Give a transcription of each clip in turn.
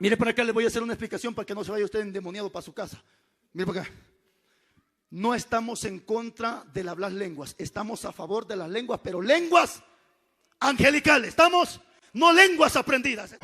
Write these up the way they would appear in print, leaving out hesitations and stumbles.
Mire para acá, le voy a hacer una explicación para que no se vaya usted endemoniado para su casa. Mire para acá. No estamos en contra del hablar lenguas, estamos a favor de las lenguas, pero lenguas angelicales. ¿Estamos? No lenguas aprendidas.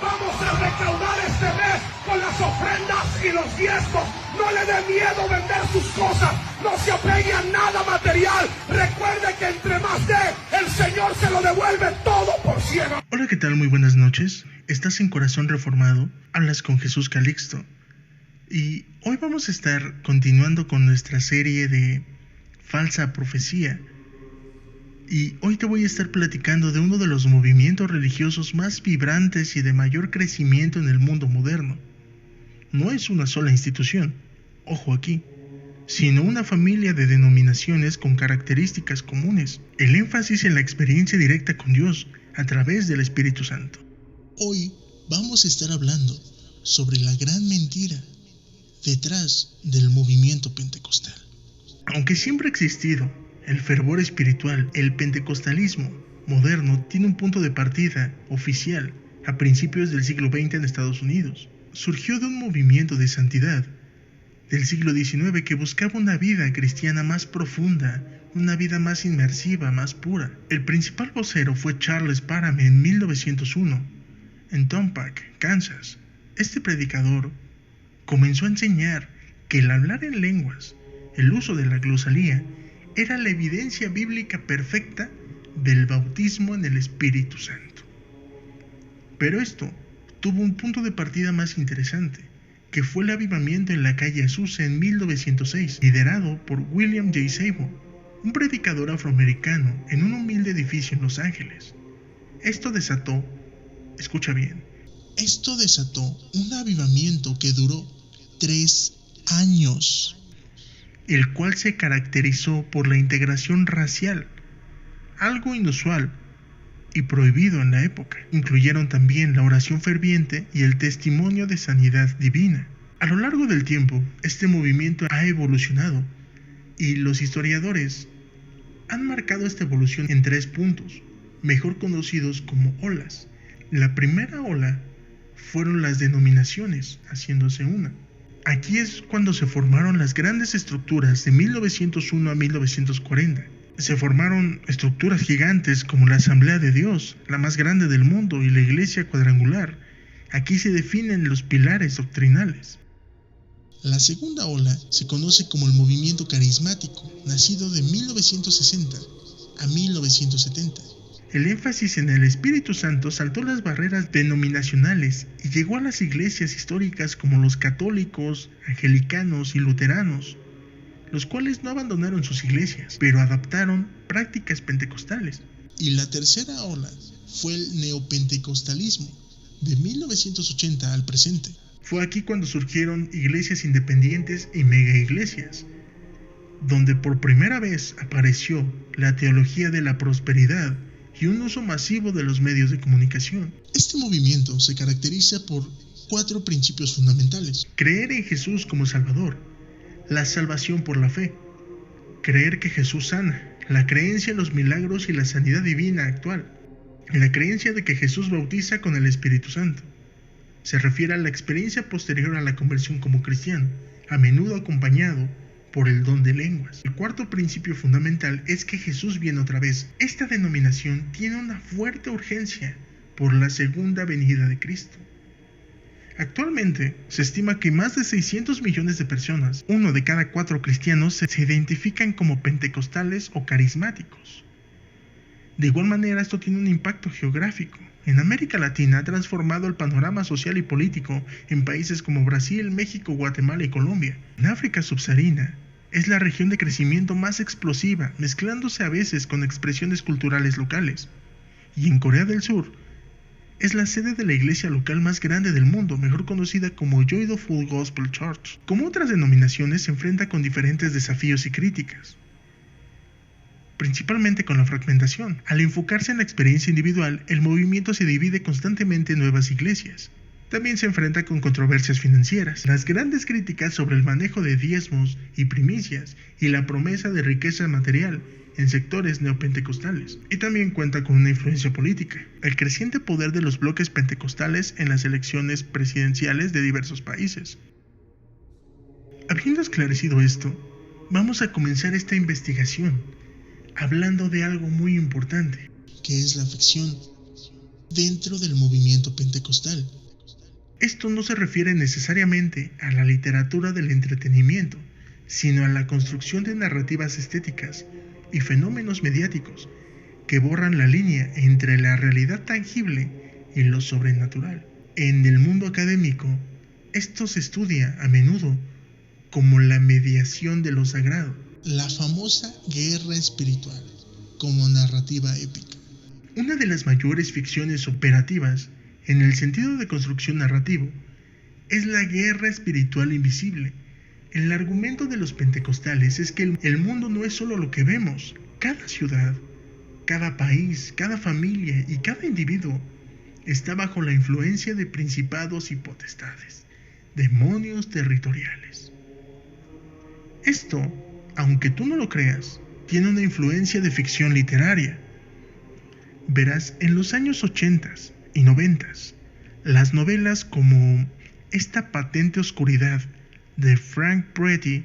Vamos a recaudar este mes con las ofrendas y los diezmos. No le dé miedo vender sus cosas. No se apegue a nada material. Recuerde que entre más dé, el Señor se lo devuelve todo por ciento. Hola, ¿qué tal? Muy buenas noches. Estás en Corazón Reformado. Hablas con Jesús Calixto. Y hoy vamos a estar continuando con nuestra serie de falsa profecía. Y hoy te voy a estar platicando de uno de los movimientos religiosos más vibrantes y de mayor crecimiento en el mundo moderno. No es una sola institución, ojo aquí, sino una familia de denominaciones con características comunes. El énfasis en la experiencia directa con Dios a través del Espíritu Santo. Hoy vamos a estar hablando sobre la gran mentira detrás del movimiento pentecostal. Aunque siempre ha existido el fervor espiritual, el pentecostalismo moderno tiene un punto de partida oficial a principios del siglo XX en Estados Unidos. Surgió de un movimiento de santidad del siglo XIX que buscaba una vida cristiana más profunda, una vida más inmersiva, más pura. El principal vocero fue Charles Parham en 1901, en Topeka, Kansas. Este predicador comenzó a enseñar que el hablar en lenguas, el uso de la glosalía, era la evidencia bíblica perfecta del bautismo en el Espíritu Santo. Pero esto tuvo un punto de partida más interesante, que fue el avivamiento en la calle Azusa en 1906, liderado por William J. Seymour, un predicador afroamericano en un humilde edificio en Los Ángeles. Esto desató, escucha bien, un avivamiento que duró 3 años, el cual se caracterizó por la integración racial, algo inusual y prohibido en la época. Incluyeron también la oración ferviente y el testimonio de sanidad divina. A lo largo del tiempo, este movimiento ha evolucionado y los historiadores han marcado esta evolución en 3 puntos, mejor conocidos como olas. La primera ola fueron las denominaciones, haciéndose una. Aquí es cuando se formaron las grandes estructuras de 1901 a 1940. Se formaron estructuras gigantes como la Asamblea de Dios, la más grande del mundo, y la Iglesia Cuadrangular. Aquí se definen los pilares doctrinales. La segunda ola se conoce como el movimiento carismático, nacido de 1960 a 1970. El énfasis en el Espíritu Santo saltó las barreras denominacionales y llegó a las iglesias históricas como los católicos, angelicanos y luteranos, los cuales no abandonaron sus iglesias, pero adaptaron prácticas pentecostales. Y la tercera ola fue el neopentecostalismo, de 1980 al presente. Fue aquí cuando surgieron iglesias independientes y megaiglesias, donde por primera vez apareció la teología de la prosperidad y un uso masivo de los medios de comunicación. Este movimiento se caracteriza por 4 principios fundamentales: creer en Jesús como Salvador, la salvación por la fe, creer que Jesús sana, la creencia en los milagros y la sanidad divina actual, la creencia de que Jesús bautiza con el Espíritu Santo. Se refiere a la experiencia posterior a la conversión como cristiano, a menudo acompañado por el don de lenguas. El cuarto principio fundamental es que Jesús viene otra vez. Esta denominación tiene una fuerte urgencia por la segunda venida de Cristo. Actualmente se estima que más de 600 millones de personas, 1 de cada 4 cristianos, se identifican como pentecostales o carismáticos. De igual manera, esto tiene un impacto geográfico. En América Latina ha transformado el panorama social y político en países como Brasil, México, Guatemala y Colombia. En África subsahariana es la región de crecimiento más explosiva, mezclándose a veces con expresiones culturales locales. Y en Corea del Sur es la sede de la iglesia local más grande del mundo, mejor conocida como Joyful Gospel Church. Como otras denominaciones, se enfrenta con diferentes desafíos y críticas, principalmente con la fragmentación. Al enfocarse en la experiencia individual, el movimiento se divide constantemente en nuevas iglesias. También se enfrenta con controversias financieras, las grandes críticas sobre el manejo de diezmos y primicias y la promesa de riqueza material en sectores neopentecostales, y también cuenta con una influencia política, el creciente poder de los bloques pentecostales en las elecciones presidenciales de diversos países. Habiendo esclarecido esto, vamos a comenzar esta investigación hablando de algo muy importante, que es la ficción dentro del movimiento pentecostal. Esto no se refiere necesariamente a la literatura del entretenimiento, sino a la construcción de narrativas estéticas y fenómenos mediáticos que borran la línea entre la realidad tangible y lo sobrenatural. En el mundo académico, esto se estudia a menudo como la mediación de lo sagrado, la famosa guerra espiritual, como narrativa épica. Una de las mayores ficciones operativas en el sentido de construcción narrativo es la guerra espiritual invisible. El argumento de los pentecostales es que el mundo no es solo lo que vemos. Cada ciudad, cada país, cada familia y cada individuo está bajo la influencia de principados y potestades, demonios territoriales. Esto, aunque tú no lo creas, tiene una influencia de ficción literaria. Verás, en los años 80 y 90, las novelas como Esta patente oscuridad de Frank Peretti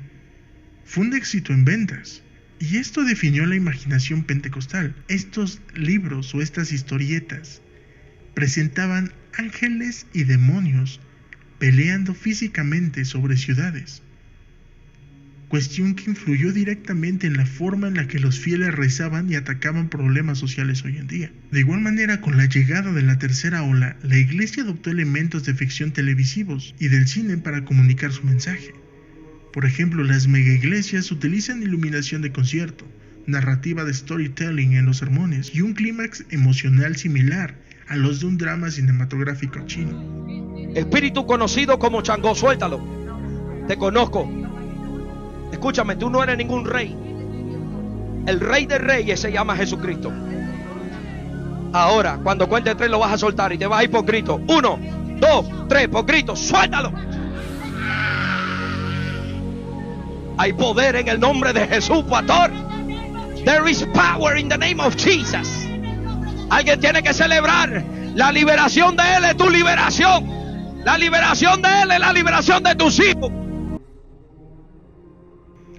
fue un éxito en ventas, y esto definió la imaginación pentecostal. Estos libros o estas historietas presentaban ángeles y demonios peleando físicamente sobre ciudades, cuestión que influyó directamente en la forma en la que los fieles rezaban y atacaban problemas sociales hoy en día. De igual manera, con la llegada de la tercera ola, la iglesia adoptó elementos de ficción televisivos y del cine para comunicar su mensaje. Por ejemplo, las megaiglesias utilizan iluminación de concierto, narrativa de storytelling en los sermones y un clímax emocional similar a los de un drama cinematográfico chino. Espíritu conocido como Changó, suéltalo. Te conozco. Escúchame, tú no eres ningún rey. El rey de reyes se llama Jesucristo. Ahora, cuando cuente 3 lo vas a soltar y te vas a ir por grito. 1, 2, 3, por grito, suéltalo. Hay poder en el nombre de Jesús, pastor. There is power in the name of Jesus. Alguien tiene que celebrar. La liberación de Él es tu liberación. La liberación de Él es la liberación de tus hijos.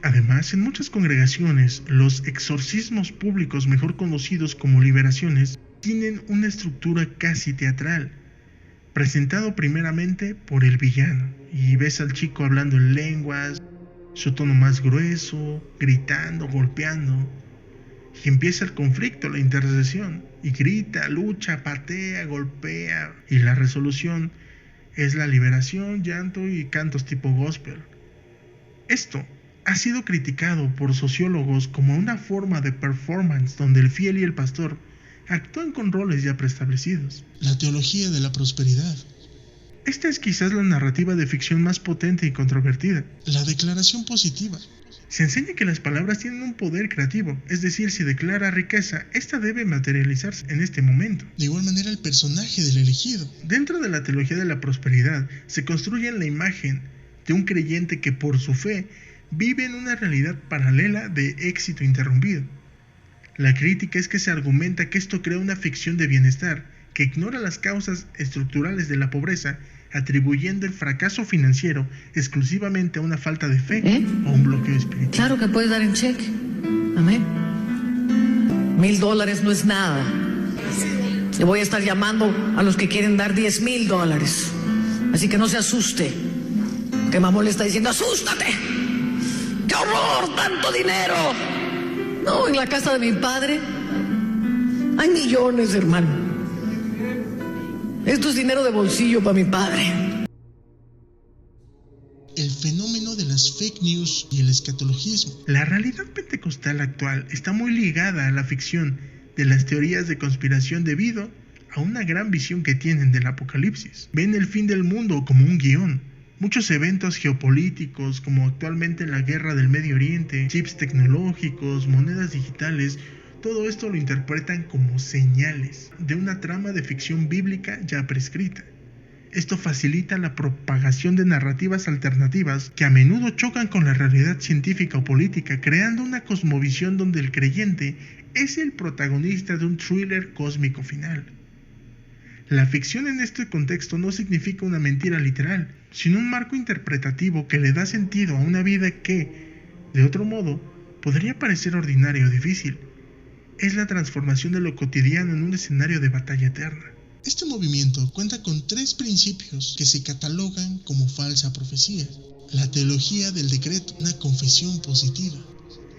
Además, en muchas congregaciones, los exorcismos públicos, mejor conocidos como liberaciones, tienen una estructura casi teatral, presentado primeramente por el villano, y ves al chico hablando en lenguas, su tono más grueso, gritando, golpeando, y empieza el conflicto, la intercesión, y grita, lucha, patea, golpea, y la resolución es la liberación, llanto y cantos tipo gospel. Esto ha sido criticado por sociólogos como una forma de performance donde el fiel y el pastor actúan con roles ya preestablecidos. La teología de la prosperidad. Esta es quizás la narrativa de ficción más potente y controvertida. La declaración positiva. Se enseña que las palabras tienen un poder creativo, es decir, si declara riqueza, esta debe materializarse en este momento. De igual manera, el personaje del elegido. Dentro de la teología de la prosperidad se construye la imagen de un creyente que por su fe vive en una realidad paralela de éxito interrumpido. La crítica es que se argumenta que esto crea una ficción de bienestar que ignora las causas estructurales de la pobreza, atribuyendo el fracaso financiero exclusivamente a una falta de fe o un bloqueo espiritual. Claro que puedes dar en cheque. Amén. $1,000 no es nada. Le voy a estar llamando a los que quieren dar $10,000. Así que no se asuste. Que Mamón le está diciendo, ¡asústate! ¡Qué horror! ¡Tanto dinero! No, en la casa de mi padre hay millones, hermano. Esto es dinero de bolsillo para mi padre. El fenómeno de las fake news y el escatologismo. La realidad pentecostal actual está muy ligada a la ficción de las teorías de conspiración debido a una gran visión que tienen del apocalipsis. Ven el fin del mundo como un guión. Muchos eventos geopolíticos, como actualmente la guerra del Medio Oriente, chips tecnológicos, monedas digitales, todo esto lo interpretan como señales de una trama de ficción bíblica ya prescrita. Esto facilita la propagación de narrativas alternativas que a menudo chocan con la realidad científica o política, creando una cosmovisión donde el creyente es el protagonista de un thriller cósmico final. La ficción en este contexto no significa una mentira literal, sino un marco interpretativo que le da sentido a una vida que, de otro modo, podría parecer ordinaria o difícil. Es la transformación de lo cotidiano en un escenario de batalla eterna. Este movimiento cuenta con 3 principios que se catalogan como falsa profecía. La teología del decreto, una confesión positiva.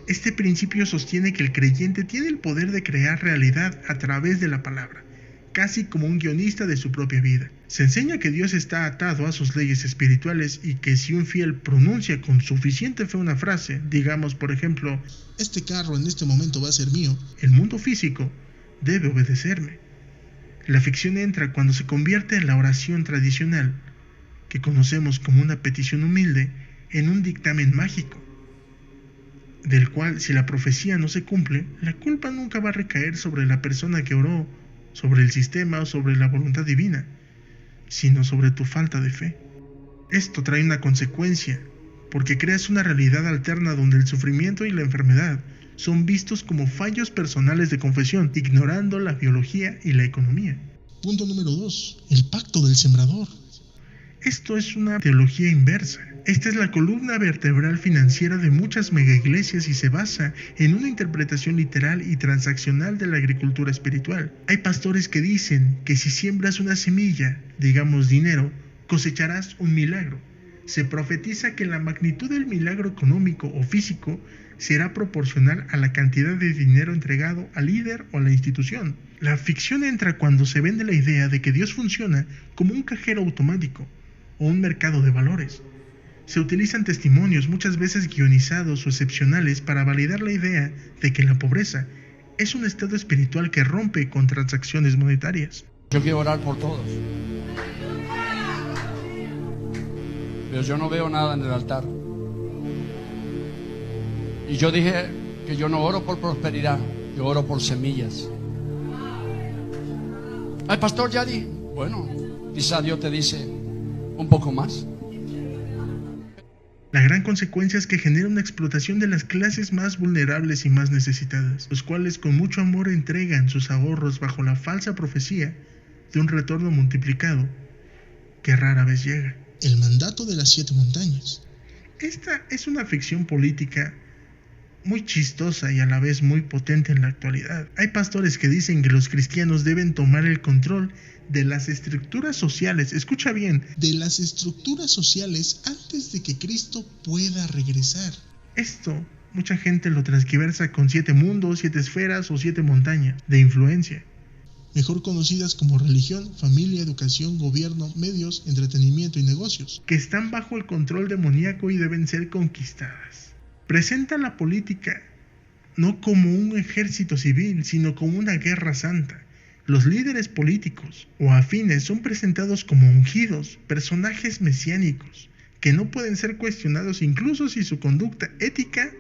Este principio sostiene que el creyente tiene el poder de crear realidad a través de la palabra, casi como un guionista de su propia vida. Se enseña que Dios está atado a sus leyes espirituales y que si un fiel pronuncia con suficiente fe una frase, digamos por ejemplo, este carro en este momento va a ser mío, el mundo físico debe obedecerme. La ficción entra cuando se convierte en la oración tradicional, que conocemos como una petición humilde, en un dictamen mágico, del cual si la profecía no se cumple, la culpa nunca va a recaer sobre la persona que oró, sobre el sistema o sobre la voluntad divina, sino sobre tu falta de fe. Esto trae una consecuencia, porque creas una realidad alterna donde el sufrimiento y la enfermedad son vistos como fallos personales de confesión, ignorando la biología y la economía. Punto número 2. El pacto del sembrador. Esto es una teología inversa. Esta es la columna vertebral financiera de muchas megaiglesias y se basa en una interpretación literal y transaccional de la agricultura espiritual. Hay pastores que dicen que si siembras una semilla, digamos dinero, cosecharás un milagro. Se profetiza que la magnitud del milagro económico o físico será proporcional a la cantidad de dinero entregado al líder o a la institución. La ficción entra cuando se vende la idea de que Dios funciona como un cajero automático o un mercado de valores. Se utilizan testimonios muchas veces guionizados o excepcionales para validar la idea de que la pobreza es un estado espiritual que rompe con transacciones monetarias. Yo quiero orar por todos, pero yo no veo nada en el altar. Y yo dije que yo no oro por prosperidad, yo oro por semillas. Ay, pastor, ya di. Bueno, quizá Dios te dice un poco más. La gran consecuencia es que genera una explotación de las clases más vulnerables y más necesitadas, los cuales con mucho amor entregan sus ahorros bajo la falsa profecía de un retorno multiplicado que rara vez llega. El mandato de las 7 montañas. Esta es una ficción política muy chistosa y a la vez muy potente en la actualidad. Hay pastores que dicen que los cristianos deben tomar el control de las estructuras sociales, escucha bien, de las estructuras sociales antes de que Cristo pueda regresar. Esto, mucha gente lo transgiversa con 7 mundos, 7 esferas o 7 montañas de influencia, mejor conocidas como religión, familia, educación, gobierno, medios, entretenimiento y negocios, que están bajo el control demoníaco y deben ser conquistadas. Presenta la política no como un ejército civil, sino como una guerra santa. Los líderes políticos o afines son presentados como ungidos, personajes mesiánicos, que no pueden ser cuestionados incluso si su conducta ética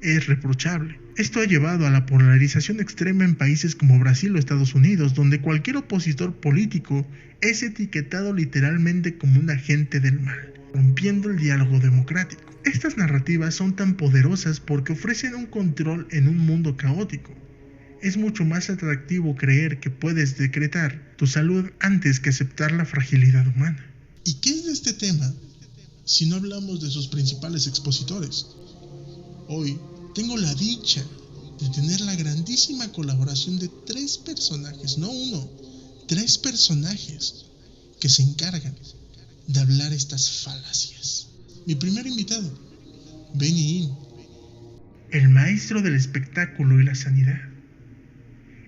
es reprochable. Esto ha llevado a la polarización extrema en países como Brasil o Estados Unidos, donde cualquier opositor político es etiquetado literalmente como un agente del mal, rompiendo el diálogo democrático. Estas narrativas son tan poderosas porque ofrecen un control en un mundo caótico. Es mucho más atractivo creer que puedes decretar tu salud antes que aceptar la fragilidad humana. ¿Y qué es de este tema si no hablamos de sus principales expositores? Hoy tengo la dicha de tener la grandísima colaboración de 3 personajes, no 1, 3 personajes que se encargan de hablar estas falacias. Mi primer invitado, Benny Hinn, el maestro del espectáculo y la sanidad.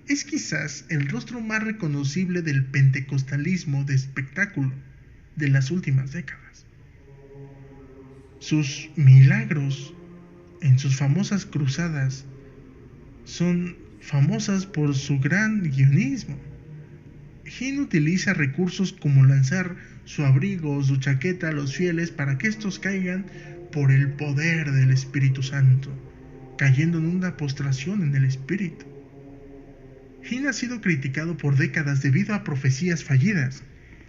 Es quizás el rostro más reconocible del pentecostalismo de espectáculo de las últimas décadas. Sus milagros en sus famosas cruzadas son famosas por su gran guionismo. Hinn utiliza recursos como lanzar su abrigo o su chaqueta a los fieles para que estos caigan por el poder del Espíritu Santo, cayendo en una postración en el Espíritu. Hinn ha sido criticado por décadas debido a profecías fallidas.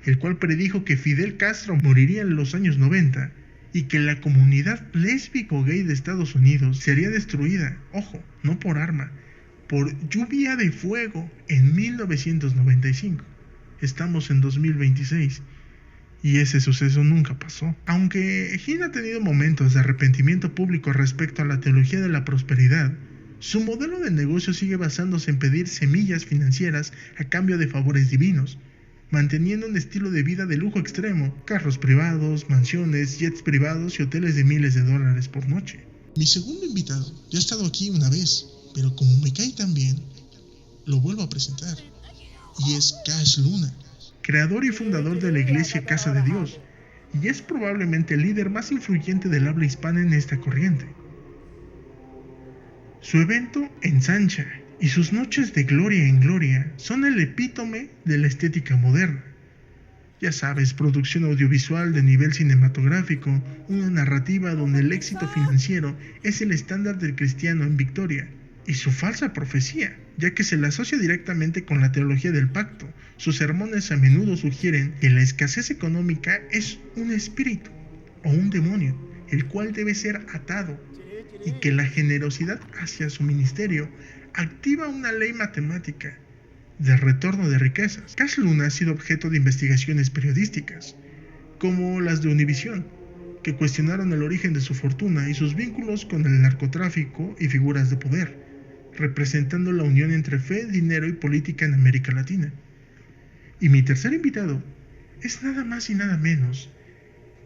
el cual predijo que Fidel Castro moriría en los años 90 y que la comunidad lésbico-gay de Estados Unidos sería destruida, ojo, no por arma, por lluvia de fuego en 1995. Estamos en 2026 y ese suceso nunca pasó. Aunque Hinn ha tenido momentos de arrepentimiento público respecto a la teología de la prosperidad, su modelo de negocio sigue basándose en pedir semillas financieras a cambio de favores divinos, manteniendo un estilo de vida de lujo extremo, carros privados, mansiones, jets privados y hoteles de miles de dólares por noche. Mi segundo invitado ya ha estado aquí una vez, pero como me cae tan bien, lo vuelvo a presentar. Y es Cash Luna, creador y fundador de la iglesia Casa de Dios, y es probablemente el líder más influyente del habla hispana en esta corriente. Su evento ensancha y sus noches de gloria en gloria son el epítome de la estética moderna. Ya sabes, producción audiovisual de nivel cinematográfico, una narrativa donde el éxito financiero es el estándar del cristiano en victoria, y su falsa profecía, ya que se la asocia directamente con la teología del pacto. Sus sermones a menudo sugieren que la escasez económica es un espíritu o un demonio, el cual debe ser atado, y que la generosidad hacia su ministerio activa una ley matemática de retorno de riquezas. Cash Luna ha sido objeto de investigaciones periodísticas, como las de Univision, que cuestionaron el origen de su fortuna y sus vínculos con el narcotráfico y figuras de poder, representando la unión entre fe, dinero y política en América Latina. Y mi tercer invitado es nada más y nada menos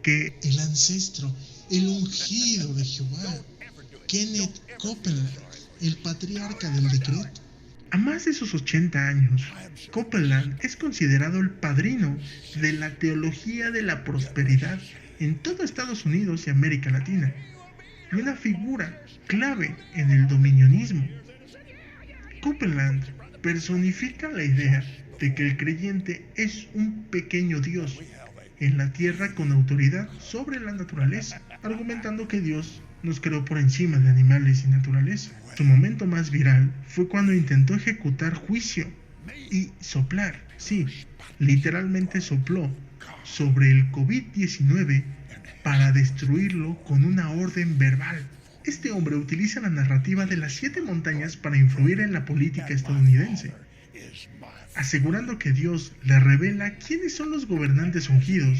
que el ancestro, el ungido de Jehová, Kenneth Copeland, el patriarca del decreto. A más de sus 80 años, Copeland es considerado el padrino de la teología de la prosperidad en todo Estados Unidos y América Latina, y una figura clave en el dominionismo. Copeland personifica la idea de que el creyente es un pequeño Dios en la tierra con autoridad sobre la naturaleza, argumentando que Dios nos creó por encima de animales y naturaleza. Su momento más viral fue cuando intentó ejecutar juicio y soplar, sí, literalmente sopló sobre el COVID-19 para destruirlo con una orden verbal. Este hombre utiliza la narrativa de las 7 montañas para influir en la política estadounidense, asegurando que Dios le revela quiénes son los gobernantes ungidos.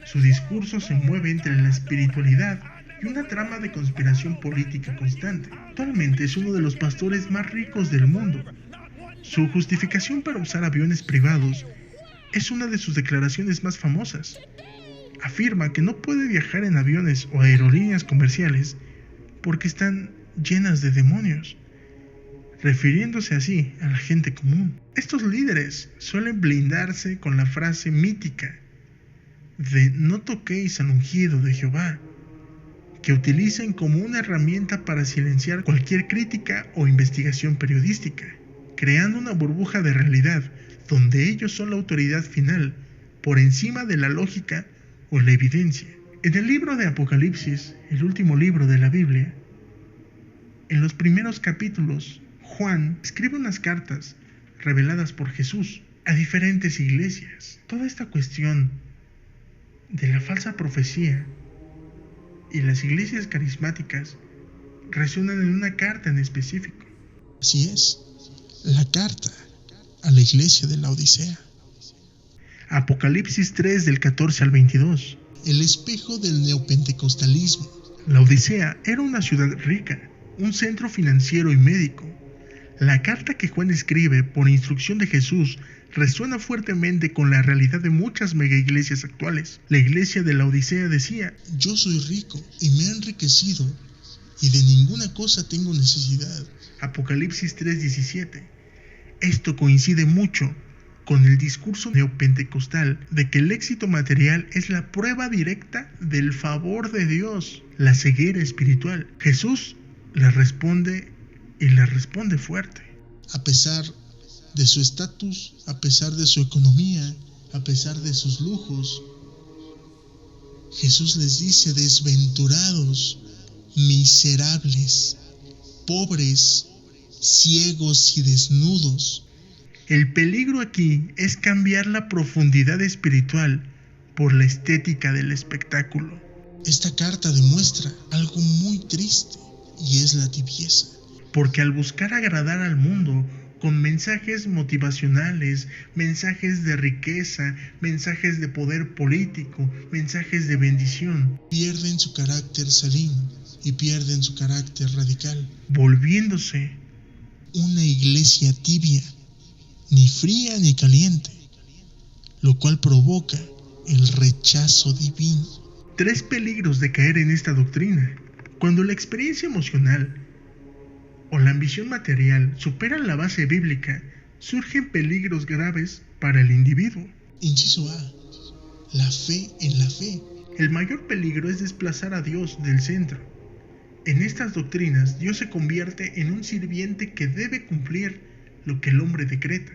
Su discurso se mueve entre la espiritualidad y una trama de conspiración política constante. Actualmente es uno de los pastores más ricos del mundo. Su justificación para usar aviones privados es una de sus declaraciones más famosas. Afirma que no puede viajar en aviones o aerolíneas comerciales porque están llenas de demonios, refiriéndose así a la gente común. Estos líderes suelen blindarse con la frase mítica de "no toquéis al ungido de Jehová", que utilizan como una herramienta para silenciar cualquier crítica o investigación periodística, creando una burbuja de realidad donde ellos son la autoridad final por encima de la lógica o la evidencia. En el libro de Apocalipsis, el último libro de la Biblia, en los primeros capítulos, Juan escribe unas cartas reveladas por Jesús a diferentes iglesias. Toda esta cuestión de la falsa profecía y las iglesias carismáticas resuenan en una carta en específico. Así es, la carta a la iglesia de la Odisea. Apocalipsis 3 del 14 al 22. El espejo del neopentecostalismo. La Odisea era una ciudad rica, un centro financiero y médico. La carta que Juan escribe por instrucción de Jesús resuena fuertemente con la realidad de muchas megaiglesias actuales. La iglesia de la Odisea decía: yo soy rico y me he enriquecido y de ninguna cosa tengo necesidad. Apocalipsis 3:17. Esto coincide mucho con el discurso neopentecostal de que el éxito material es la prueba directa del favor de Dios, la ceguera espiritual. Jesús le responde y le responde fuerte. A pesar de su estatus, a pesar de su economía, a pesar de sus lujos, Jesús les dice: desventurados, miserables, pobres, ciegos y desnudos. El peligro aquí es cambiar la profundidad espiritual por la estética del espectáculo. Esta carta demuestra algo muy triste, y es la tibieza. Porque al buscar agradar al mundo con mensajes motivacionales, mensajes de riqueza, mensajes de poder político, mensajes de bendición, pierden su carácter salim y pierden su carácter radical, volviéndose una iglesia tibia, ni fría ni caliente, lo cual provoca el rechazo divino. 3 peligros de caer en esta doctrina. Cuando la experiencia emocional o la ambición material superan la base bíblica, surgen peligros graves para el individuo. Inciso A. La fe en la fe. El mayor peligro es desplazar a Dios del centro. En estas doctrinas, Dios se convierte en un sirviente que debe cumplir lo que el hombre decreta.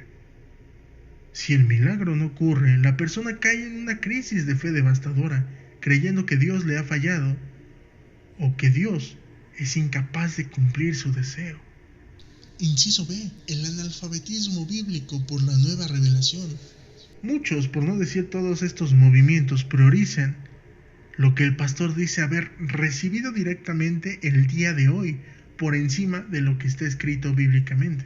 Si el milagro no ocurre, la persona cae en una crisis de fe devastadora, creyendo que Dios le ha fallado o que Dios es incapaz de cumplir su deseo. Inciso B. El analfabetismo bíblico por la nueva revelación. Muchos, por no decir todos estos movimientos, priorizan lo que el pastor dice haber recibido directamente el día de hoy por encima de lo que está escrito bíblicamente.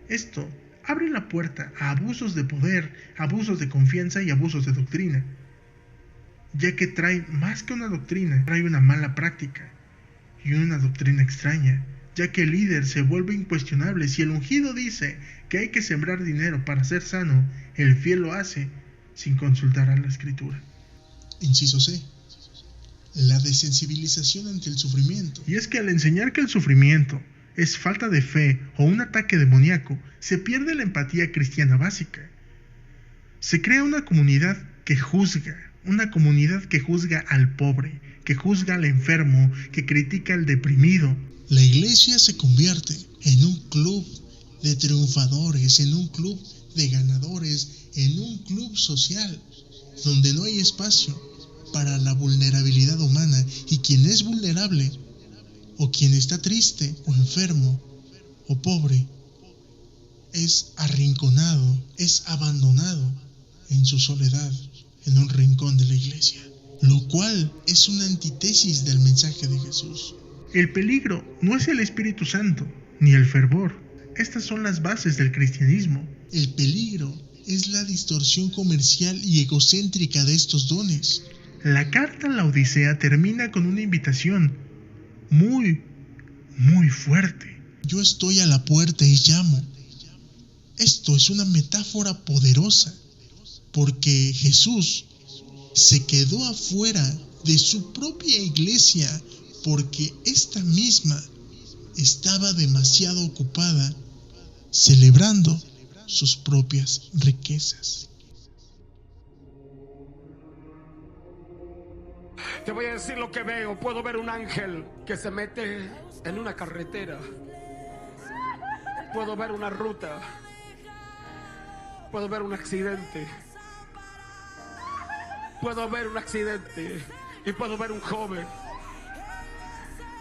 Esto abre la puerta a abusos de poder, abusos de confianza y abusos de doctrina, ya que trae más que una doctrina, trae una mala práctica y una doctrina extraña, ya que el líder se vuelve incuestionable. Si el ungido dice que hay que sembrar dinero para ser sano, el fiel lo hace sin consultar a la escritura. Inciso C. La desensibilización ante el sufrimiento. Y es que al enseñar que el sufrimiento es falta de fe o un ataque demoníaco, se pierde la empatía cristiana básica. Se crea una comunidad que juzga al pobre, que juzga al enfermo, que critica al deprimido. La iglesia se convierte en un club de triunfadores, en un club de ganadores, en un club social, donde no hay espacio para la vulnerabilidad humana, y quien es vulnerable, o quien está triste, o enfermo, o pobre, es arrinconado, es abandonado en su soledad, en un rincón de la iglesia, lo cual es una antítesis del mensaje de Jesús. El peligro no es el Espíritu Santo, ni el fervor. Estas son las bases del cristianismo. El peligro es la distorsión comercial y egocéntrica de estos dones. La carta a la Odisea termina con una invitación muy fuerte. Yo estoy a la puerta y llamo. Esto es una metáfora poderosa, porque Jesús se quedó afuera de su propia iglesia porque esta misma estaba demasiado ocupada celebrando sus propias riquezas. Te voy a decir lo que veo. Puedo ver un ángel que se mete en una carretera. Puedo ver una ruta. Puedo ver un accidente. Puedo ver un accidente y puedo ver un joven.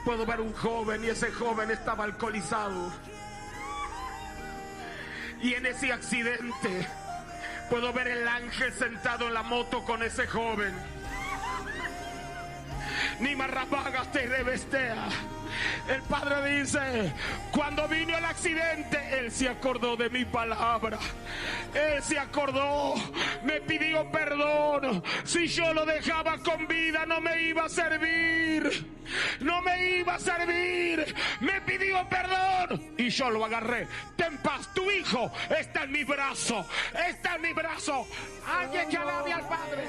Puedo ver un joven y ese joven estaba alcoholizado. Y en ese accidente puedo ver el ángel sentado en la moto con ese joven. Ni marrabagas te revestea. El padre dice: cuando vino el accidente, él se acordó de mi palabra. Él se acordó, me pidió perdón. Si yo lo dejaba con vida, no me iba a servir. No me iba a servir. Me pidió perdón y yo lo agarré. Ten paz, tu hijo está en mi brazo. Está en mi brazo. Alguien que alabe al Padre.